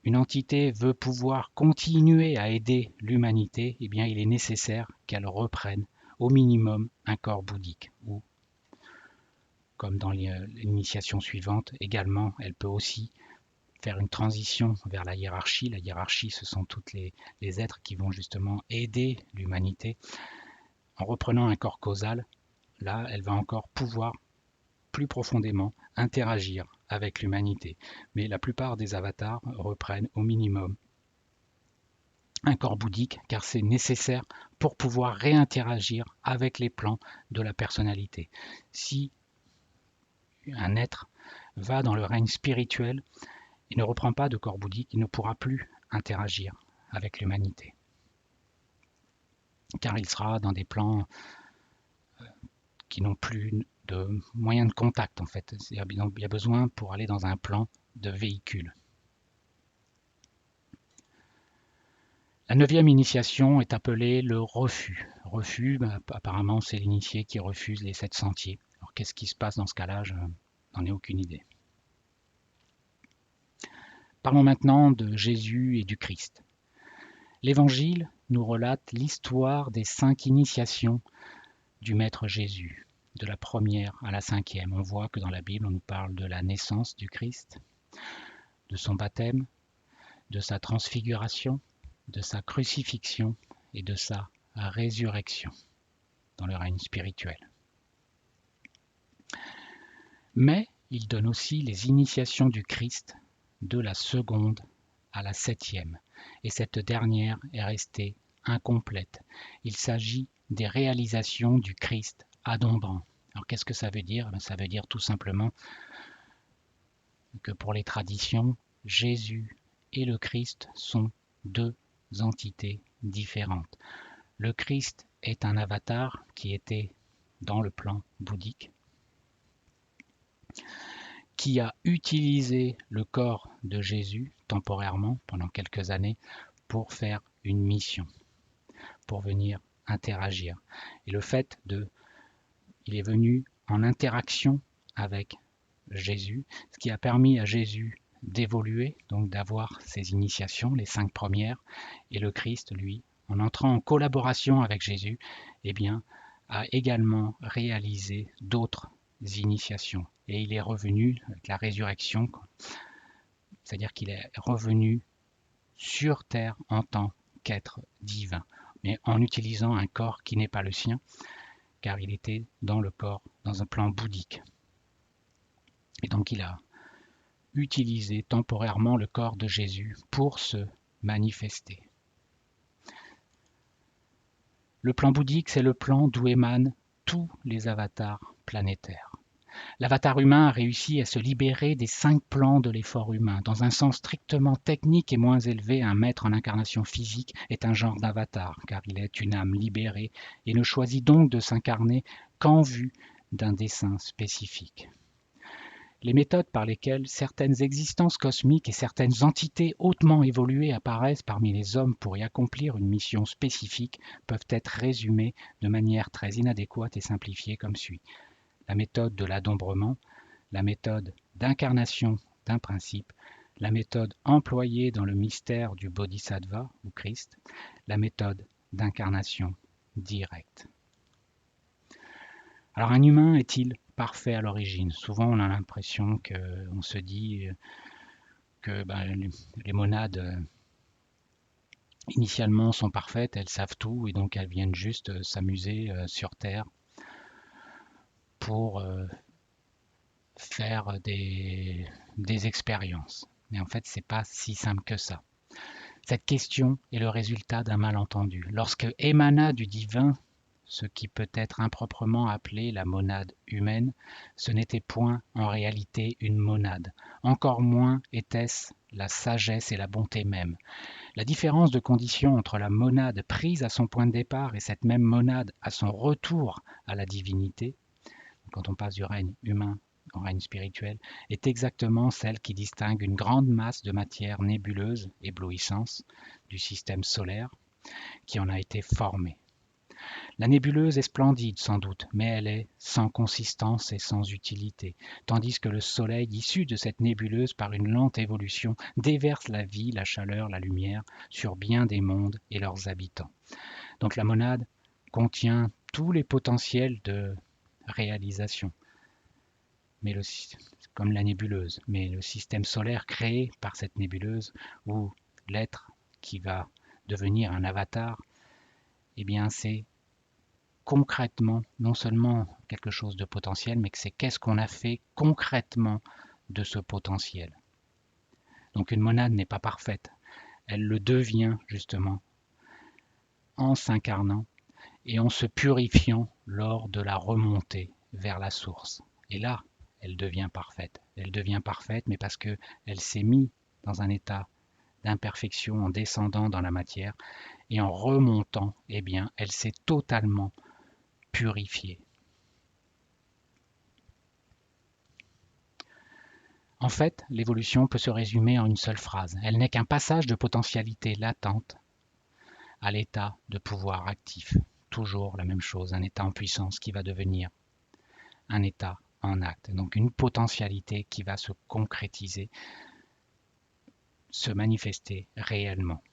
une entité veut pouvoir continuer à aider l'humanité, eh bien, il est nécessaire qu'elle reprenne au minimum un corps bouddhique. Ou, comme dans l'initiation suivante, également, elle peut aussi faire une transition vers la hiérarchie. La hiérarchie, ce sont tous les êtres qui vont justement aider l'humanité. En reprenant un corps causal, là, elle va encore pouvoir plus profondément interagir avec l'humanité. Mais la plupart des avatars reprennent au minimum un corps bouddhique, car c'est nécessaire pour pouvoir réinteragir avec les plans de la personnalité. Si un être va dans le règne spirituel, il ne reprend pas de corps bouddhique, il ne pourra plus interagir avec l'humanité. Car il sera dans des plans qui n'ont plus de moyens de contact en fait. Il y a besoin pour aller dans un plan de véhicule. La 9e initiation est appelée le refus. Refus, apparemment c'est l'initié qui refuse les 7 sentiers. Alors qu'est-ce qui se passe dans ce cas-là? Je n'en ai aucune idée. Parlons maintenant de Jésus et du Christ. L'Évangile nous relate l'histoire des 5 initiations du Maître Jésus, de la première à la 5e. On voit que dans la Bible, on nous parle de la naissance du Christ, de son baptême, de sa transfiguration, de sa crucifixion et de sa résurrection dans le règne spirituel. Mais il donne aussi les initiations du Christ de la seconde à la 7e, et cette dernière est restée incomplète. Il s'agit des réalisations du Christ à Dombrand. Alors qu'est-ce que ça veut dire? Ça veut dire tout simplement que pour les traditions, Jésus et le Christ sont 2 entités différentes. Le Christ est un avatar qui était dans le plan bouddhique, qui a utilisé le corps de Jésus temporairement pendant quelques années pour faire une mission, pour venir interagir. Et le fait il est venu en interaction avec Jésus, ce qui a permis à Jésus d'évoluer, donc d'avoir ses initiations, les 5 premières, et le Christ, lui, en entrant en collaboration avec Jésus, eh bien, a également réalisé d'autres initiations. Et il est revenu avec la résurrection, c'est-à-dire qu'il est revenu sur terre en tant qu'être divin, mais en utilisant un corps qui n'est pas le sien, car il était dans le corps, dans un plan bouddhique. Et donc il a utilisé temporairement le corps de Jésus pour se manifester. Le plan bouddhique, c'est le plan d'où émanent tous les avatars planétaires. L'avatar humain a réussi à se libérer des 5 plans de l'effort humain. Dans un sens strictement technique et moins élevé, un maître en incarnation physique est un genre d'avatar, car il est une âme libérée et ne choisit donc de s'incarner qu'en vue d'un dessein spécifique. Les méthodes par lesquelles certaines existences cosmiques et certaines entités hautement évoluées apparaissent parmi les hommes pour y accomplir une mission spécifique peuvent être résumées de manière très inadéquate et simplifiée comme suit. La méthode de l'adombrement, la méthode d'incarnation d'un principe, la méthode employée dans le mystère du Bodhisattva ou Christ, la méthode d'incarnation directe. Alors un humain est-il parfait à l'origine? Souvent on a l'impression qu'on se dit que les monades initialement sont parfaites, elles savent tout et donc elles viennent juste s'amuser sur Terre pour faire des expériences. Mais en fait, c'est pas si simple que ça. Cette question est le résultat d'un malentendu. Lorsque émana du divin ce qui peut être improprement appelé la monade humaine, ce n'était point en réalité une monade. Encore moins était-ce la sagesse et la bonté même. La différence de condition entre la monade prise à son point de départ et cette même monade à son retour à la divinité, quand on passe du règne humain au règne spirituel, est exactement celle qui distingue une grande masse de matière nébuleuse, éblouissance, du système solaire, qui en a été formée. La nébuleuse est splendide sans doute, mais elle est sans consistance et sans utilité, tandis que le soleil, issu de cette nébuleuse par une lente évolution, déverse la vie, la chaleur, la lumière sur bien des mondes et leurs habitants. Donc la monade contient tous les potentiels de réalisation, mais comme la nébuleuse, mais le système solaire créé par cette nébuleuse, ou l'être qui va devenir un avatar, eh bien c'est concrètement, non seulement quelque chose de potentiel, mais que c'est qu'est-ce qu'on a fait concrètement de ce potentiel. Donc une monade n'est pas parfaite, elle le devient justement en s'incarnant et en se purifiant lors de la remontée vers la source. Et là, elle devient parfaite. Elle devient parfaite, mais parce qu'elle s'est mise dans un état d'imperfection en descendant dans la matière et en remontant, eh bien, elle s'est totalement purifiée. En fait, l'évolution peut se résumer en une seule phrase. Elle n'est qu'un passage de potentialité latente à l'état de pouvoir actif. Toujours la même chose, un état en puissance qui va devenir un état en acte. Donc une potentialité qui va se concrétiser, se manifester réellement.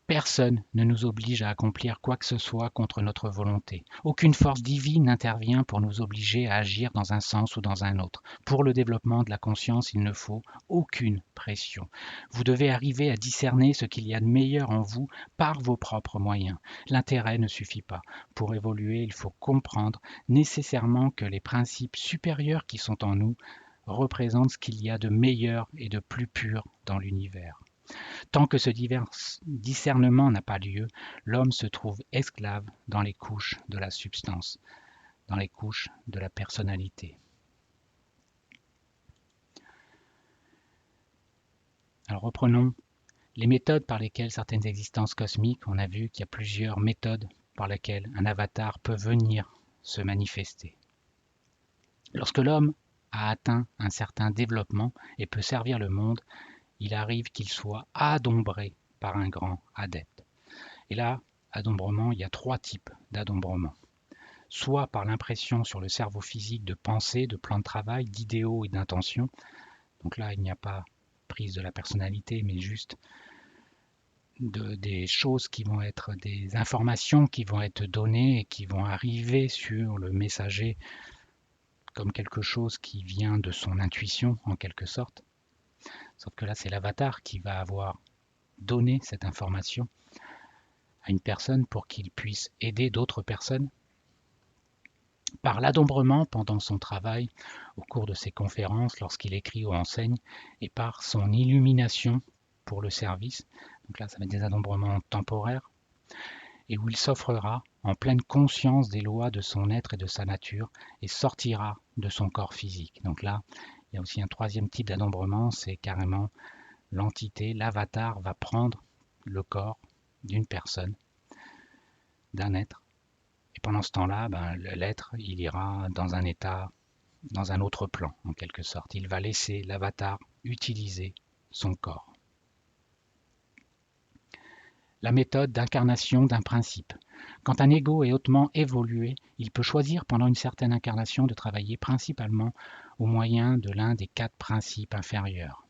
Personne ne nous oblige à accomplir quoi que ce soit contre notre volonté. Aucune force divine n'intervient pour nous obliger à agir dans un sens ou dans un autre. Pour le développement de la conscience, il ne faut aucune pression. Vous devez arriver à discerner ce qu'il y a de meilleur en vous par vos propres moyens. L'intérêt ne suffit pas. Pour évoluer, il faut comprendre nécessairement que les principes supérieurs qui sont en nous représentent ce qu'il y a de meilleur et de plus pur dans l'univers. Tant que ce discernement n'a pas lieu, l'homme se trouve esclave dans les couches de la substance, dans les couches de la personnalité. Alors reprenons les méthodes par lesquelles certaines existences cosmiques, on a vu qu'il y a plusieurs méthodes par lesquelles un avatar peut venir se manifester. Lorsque l'homme a atteint un certain développement et peut servir le monde, il arrive qu'il soit adombré par un grand adepte. Et là, adombrement, il y a 3 types d'adombrement. Soit par l'impression sur le cerveau physique de pensées, de plans de travail, d'idéaux et d'intentions. Donc là, il n'y a pas prise de la personnalité, mais juste des choses qui vont être des informations qui vont être données et qui vont arriver sur le messager comme quelque chose qui vient de son intuition en quelque sorte. Sauf que là, c'est l'avatar qui va avoir donné cette information à une personne pour qu'il puisse aider d'autres personnes par l'adombrement pendant son travail, au cours de ses conférences, lorsqu'il écrit ou enseigne, et par son illumination pour le service. Donc là, ça va être des adombrements temporaires, et où il s'offrera en pleine conscience des lois de son être et de sa nature, et sortira de son corps physique. Donc là, il y a aussi un troisième type d'adombrement, c'est carrément l'entité, l'avatar va prendre le corps d'une personne, d'un être, et pendant ce temps-là, l'être, il ira dans un état, dans un autre plan, en quelque sorte. Il va laisser l'avatar utiliser son corps. La méthode d'incarnation d'un principe. Quand un ego est hautement évolué, il peut choisir pendant une certaine incarnation de travailler principalement au moyen de l'un des 4 principes inférieurs.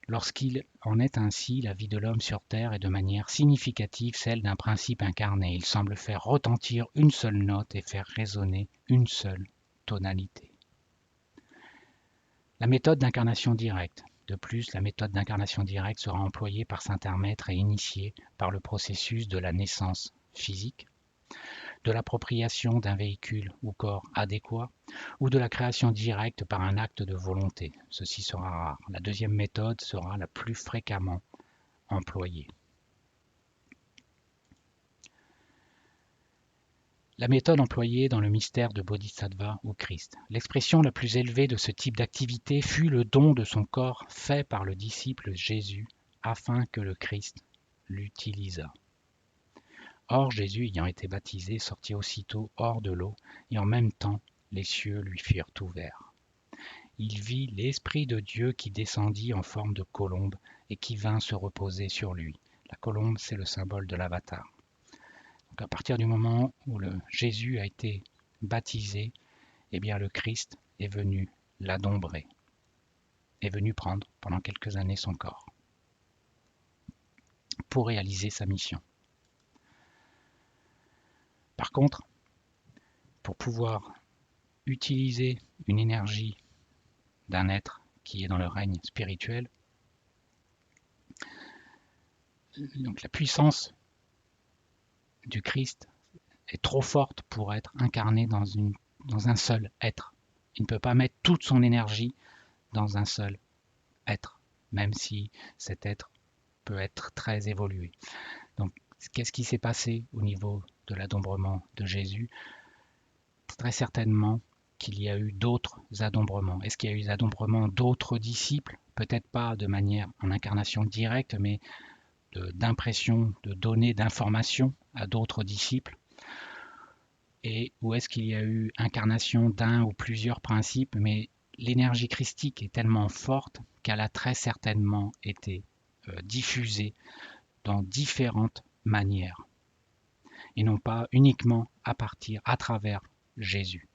Lorsqu'il en est ainsi, la vie de l'homme sur Terre est de manière significative celle d'un principe incarné. Il semble faire retentir une seule note et faire résonner une seule tonalité. La méthode d'incarnation directe. De plus, la méthode d'incarnation directe sera employée par certains maîtres et initiés par le processus de la naissance physique, de l'appropriation d'un véhicule ou corps adéquat, ou de la création directe par un acte de volonté. Ceci sera rare. La deuxième méthode sera la plus fréquemment employée. La méthode employée dans le mystère de Bodhisattva ou Christ. L'expression la plus élevée de ce type d'activité fut le don de son corps fait par le disciple Jésus afin que le Christ l'utilisât. Or Jésus, ayant été baptisé, sortit aussitôt hors de l'eau, et en même temps les cieux lui furent ouverts. Il vit l'Esprit de Dieu qui descendit en forme de colombe et qui vint se reposer sur lui. La colombe, c'est le symbole de l'avatar. Donc à partir du moment où Jésus a été baptisé, eh bien le Christ est venu l'adombrer, est venu prendre pendant quelques années son corps pour réaliser sa mission. Par contre, pour pouvoir utiliser une énergie d'un être qui est dans le règne spirituel, donc la puissance du Christ est trop forte pour être incarnée dans un seul être. Il ne peut pas mettre toute son énergie dans un seul être, même si cet être peut être très évolué. Donc, qu'est-ce qui s'est passé au niveau de l'adombrement de Jésus? Très certainement qu'il y a eu d'autres adombrements. Est-ce qu'il y a eu l'adombrement d'autres disciples? Peut-être pas de manière en incarnation directe, mais d'impression, de données, d'informations à d'autres disciples. Et où est-ce qu'il y a eu incarnation d'un ou plusieurs principes, mais l'énergie christique est tellement forte qu'elle a très certainement été diffusée dans différentes manières, et non pas uniquement à travers Jésus.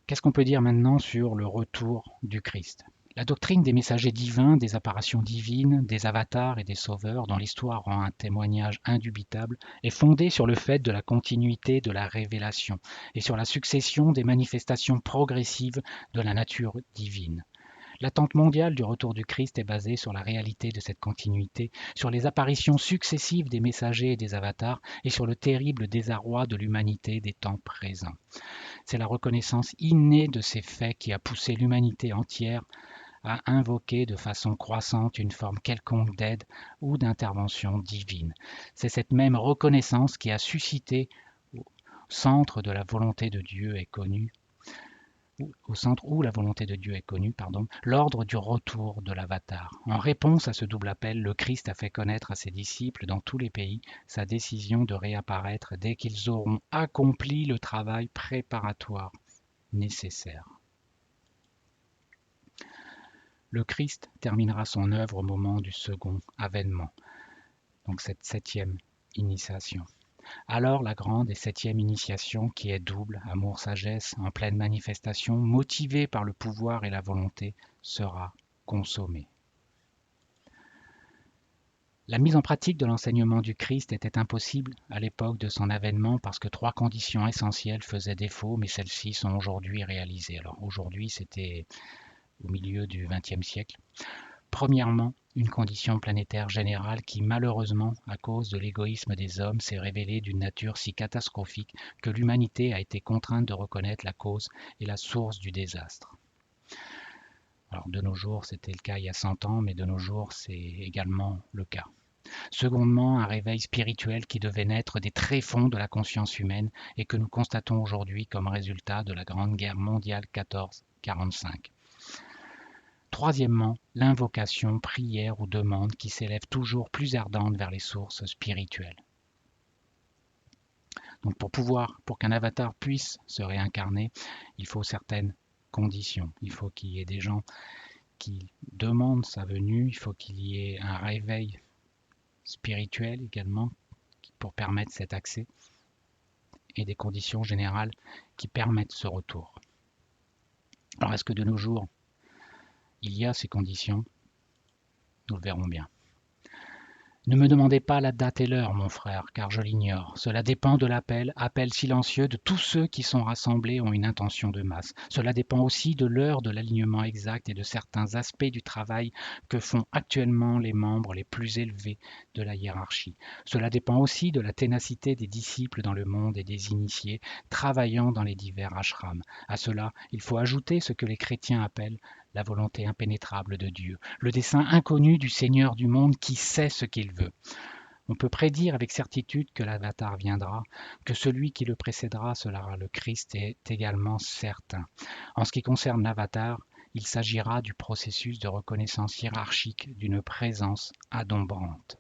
Qu'est-ce qu'on peut dire maintenant sur le retour du Christ? La doctrine des messagers divins, des apparitions divines, des avatars et des sauveurs, dont l'histoire rend un témoignage indubitable, est fondée sur le fait de la continuité de la révélation et sur la succession des manifestations progressives de la nature divine. L'attente mondiale du retour du Christ est basée sur la réalité de cette continuité, sur les apparitions successives des messagers et des avatars, et sur le terrible désarroi de l'humanité des temps présents. C'est la reconnaissance innée de ces faits qui a poussé l'humanité entière à invoquer de façon croissante une forme quelconque d'aide ou d'intervention divine. C'est cette même reconnaissance qui a suscité au centre de la volonté de Dieu est connue, au centre où la volonté de Dieu est connue, l'ordre du retour de l'avatar. En réponse à ce double appel, le Christ a fait connaître à ses disciples dans tous les pays sa décision de réapparaître dès qu'ils auront accompli le travail préparatoire nécessaire. Le Christ terminera son œuvre au moment du second avènement, donc cette 7e initiation. Alors la grande et 7e initiation, qui est double, amour-sagesse, en pleine manifestation, motivée par le pouvoir et la volonté, sera consommer. La mise en pratique de l'enseignement du Christ était impossible à l'époque de son avènement parce que 3 conditions essentielles faisaient défaut, mais celles-ci sont aujourd'hui réalisées. Alors aujourd'hui, c'était au milieu du XXe siècle. Premièrement, une condition planétaire générale qui, malheureusement, à cause de l'égoïsme des hommes, s'est révélée d'une nature si catastrophique que l'humanité a été contrainte de reconnaître la cause et la source du désastre. Alors de nos jours, c'était le cas il y a 100 ans, mais de nos jours, c'est également le cas. Secondement, un réveil spirituel qui devait naître des tréfonds de la conscience humaine et que nous constatons aujourd'hui comme résultat de la Grande Guerre mondiale 14-45. Troisièmement, l'invocation, prière ou demande qui s'élève toujours plus ardente vers les sources spirituelles. Donc pour qu'un avatar puisse se réincarner, il faut certaines conditions. Il faut qu'il y ait des gens qui demandent sa venue, il faut qu'il y ait un réveil spirituel également pour permettre cet accès et des conditions générales qui permettent ce retour. Alors est-ce que de nos jours, il y a ces conditions? Nous le verrons bien. Ne me demandez pas la date et l'heure, mon frère, car je l'ignore. Cela dépend de appel silencieux de tous ceux qui sont rassemblés ont une intention de masse. Cela dépend aussi de l'heure de l'alignement exact et de certains aspects du travail que font actuellement les membres les plus élevés de la hiérarchie. Cela dépend aussi de la ténacité des disciples dans le monde et des initiés travaillant dans les divers ashrams. À cela, il faut ajouter ce que les chrétiens appellent la volonté impénétrable de Dieu, le dessein inconnu du Seigneur du monde qui sait ce qu'il veut. On peut prédire avec certitude que l'avatar viendra, que celui qui le précédera sera le Christ est également certain. En ce qui concerne l'avatar, il s'agira du processus de reconnaissance hiérarchique d'une présence adombrante.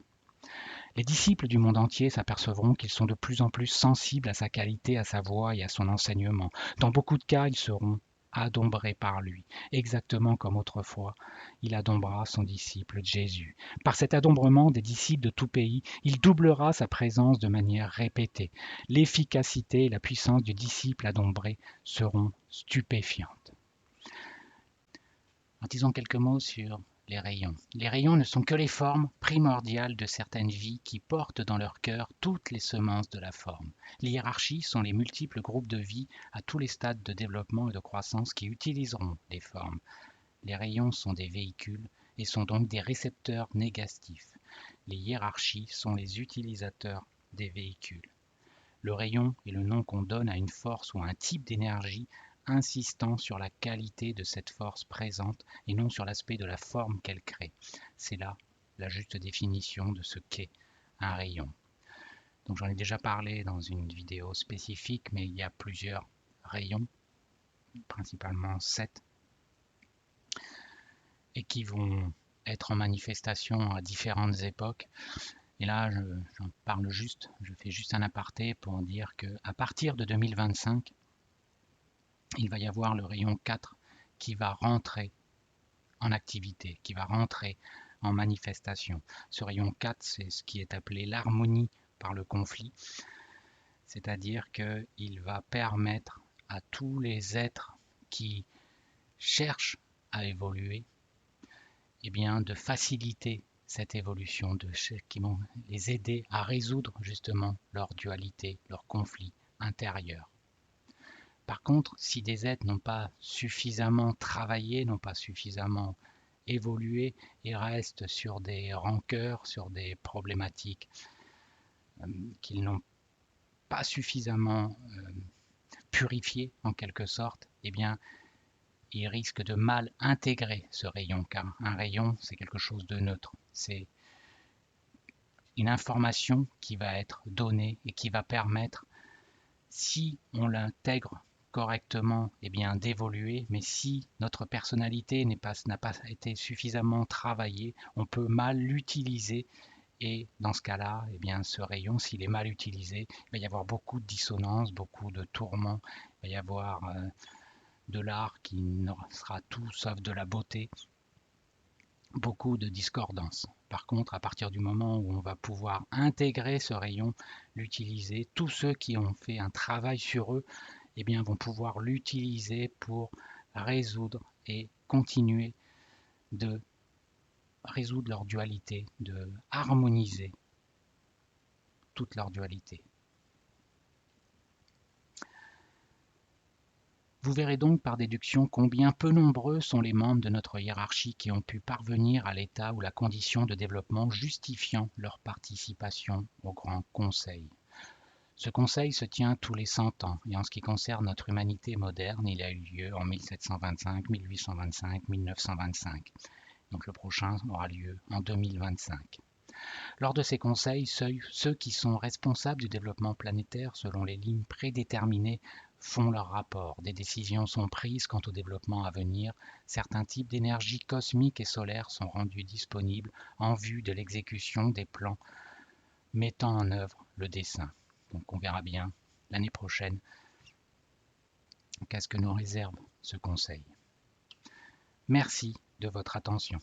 Les disciples du monde entier s'apercevront qu'ils sont de plus en plus sensibles à sa qualité, à sa voix et à son enseignement. Dans beaucoup de cas, ils seront adombré par lui, exactement comme autrefois il adombra son disciple Jésus. Par cet adombrement des disciples de tout pays, il doublera sa présence de manière répétée. L'efficacité et la puissance du disciple adombré seront stupéfiantes. En disant quelques mots sur les rayons. Les rayons ne sont que les formes primordiales de certaines vies qui portent dans leur cœur toutes les semences de la forme. Les hiérarchies sont les multiples groupes de vie à tous les stades de développement et de croissance qui utiliseront des formes. Les rayons sont des véhicules et sont donc des récepteurs négatifs. Les hiérarchies sont les utilisateurs des véhicules. Le rayon est le nom qu'on donne à une force ou à un type d'énergie insistant sur la qualité de cette force présente et non sur l'aspect de la forme qu'elle crée. C'est là la juste définition de ce qu'est un rayon. Donc j'en ai déjà parlé dans une vidéo spécifique, mais il y a plusieurs rayons, principalement 7, et qui vont être en manifestation à différentes époques. Et là, j'en parle juste, je fais juste un aparté pour dire qu'à partir de 2025, il va y avoir le rayon 4 qui va rentrer en activité, qui va rentrer en manifestation. Ce rayon 4, c'est ce qui est appelé l'harmonie par le conflit, c'est-à-dire qu'il va permettre à tous les êtres qui cherchent à évoluer, eh bien, de faciliter cette évolution, qui vont les aider à résoudre justement leur dualité, leur conflit intérieur. Par contre, si des êtres n'ont pas suffisamment travaillé, n'ont pas suffisamment évolué, ils restent sur des rancœurs, sur des problématiques qu'ils n'ont pas suffisamment purifiées en quelque sorte, eh bien, ils risquent de mal intégrer ce rayon, car un rayon, c'est quelque chose de neutre. C'est une information qui va être donnée et qui va permettre, si on l'intègre correctement, eh bien d'évoluer, mais si notre personnalité n'a pas été suffisamment travaillée, on peut mal l'utiliser et dans ce cas-là, eh bien ce rayon, s'il est mal utilisé, il va y avoir beaucoup de dissonance, beaucoup de tourments, il va y avoir de l'art qui sera tout sauf de la beauté, beaucoup de discordance. Par contre, à partir du moment où on va pouvoir intégrer ce rayon, l'utiliser, tous ceux qui ont fait un travail sur eux, eh bien, vont pouvoir l'utiliser pour résoudre et continuer de résoudre leur dualité, de harmoniser toute leur dualité. Vous verrez donc par déduction combien peu nombreux sont les membres de notre hiérarchie qui ont pu parvenir à l'état ou la condition de développement justifiant leur participation au Grand Conseil. Ce conseil se tient tous les 100 ans et en ce qui concerne notre humanité moderne, il a eu lieu en 1725, 1825, 1925. Donc le prochain aura lieu en 2025. Lors de ces conseils, ceux qui sont responsables du développement planétaire selon les lignes prédéterminées font leur rapport. Des décisions sont prises quant au développement à venir. Certains types d'énergie cosmique et solaire sont rendus disponibles en vue de l'exécution des plans mettant en œuvre le dessein. Donc on verra bien l'année prochaine qu'est-ce que nous réserve ce conseil. Merci de votre attention.